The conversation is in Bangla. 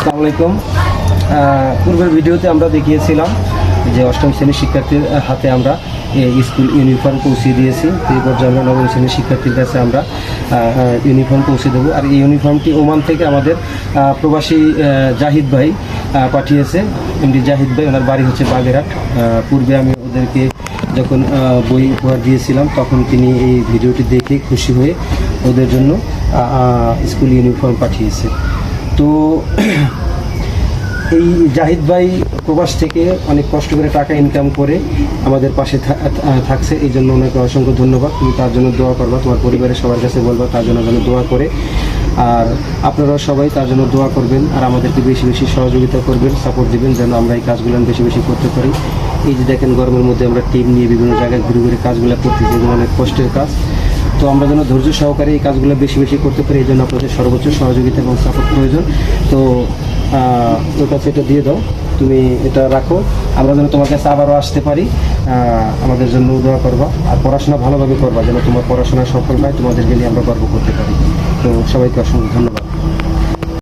আসসালামু আলাইকুম। পূর্বের ভিডিওতে আমরা দেখিয়েছিলাম যে অষ্টম শ্রেণীর শিক্ষার্থীর হাতে আমরা স্কুল ইউনিফর্ম পৌঁছে দিয়েছি। এই পর্যায়ে আমরা নবম শ্রেণীর শিক্ষার্থীর কাছে আমরা ইউনিফর্ম পৌঁছে দেবো। আর এই ইউনিফর্মটি ওমান থেকে আমাদের প্রবাসী জাহিদ ভাই পাঠিয়েছে। এমডি জাহিদ ভাই, ওনার বাড়ি হচ্ছে বাগেরহাট। পূর্বে আমি ওদেরকে যখন বই উপহার দিয়েছিলাম তখন তিনি এই ভিডিওটি দেখে খুশি হয়ে ওদের জন্য স্কুল ইউনিফর্ম পাঠিয়েছে। তো এই জাহিদ ভাই প্রবাস থেকে অনেক কষ্ট করে টাকা ইনকাম করে আমাদের পাশে থাকছে, এই জন্য ওনাকে অসংখ্য ধন্যবাদ। তুমি তার জন্য দোয়া করবা, তোমার পরিবারের সবার কাছে বলবা তার জন্য যেন দোয়া করে। আর আপনারা সবাই তার জন্য দোয়া করবেন আর আমাদেরকে বেশি বেশি সহযোগিতা করবেন, সাপোর্ট দিবেন যেন আমরা এই কাজগুলো বেশি বেশি করতে পারি। এই যে দেখেন গরমের মধ্যে আমরা টিম নিয়ে বিভিন্ন জায়গায় ঘুরে ঘুরে কাজগুলো করতেছি, এগুলো অনেক কষ্টের কাজ। তো আমরা যেন ধৈর্য সহকারে এই কাজগুলো বেশি বেশি করতে পারি, এই জন্য আপনাদের সর্বোচ্চ সহযোগিতা এবং সাপোর্ট প্রয়োজন। তো ওর কাছে এটা দিয়ে দাও, তুমি এটা রাখো, আমরা যেন তোমার কাছে আবারও আসতে পারি। আমাদের জন্য দোয়া করবা আর পড়াশোনা ভালোভাবে করবা, যেন তোমার পড়াশোনা সফল হয়, তোমাদেরকে নিয়ে আমরা গর্ব করতে পারি। তো সবাইকে অসংখ্য ধন্যবাদ।